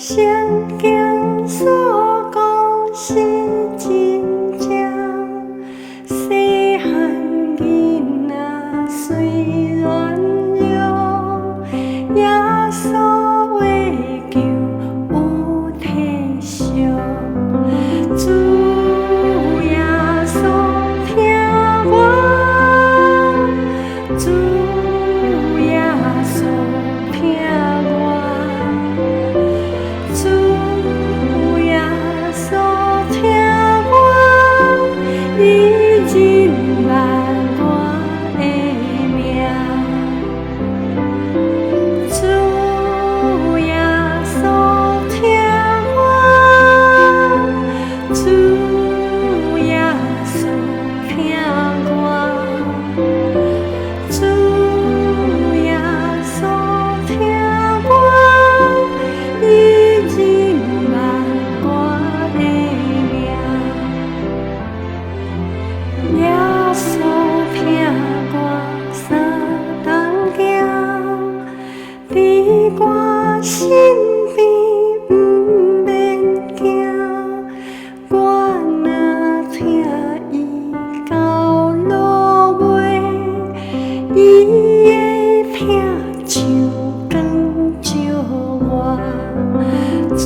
圣经所讲是真正，细汉囡仔虽软弱，耶稣为救有体恤。主耶稣听我，主耶稣听我。主耶稣听我，伊真捌我的命。主耶稣听我，主耶稣听我，主耶稣听我，伊真捌我的命。耶稣听我三冬行，伫我身边不免惊。我若听伊到落尾，伊的疼像光照我。主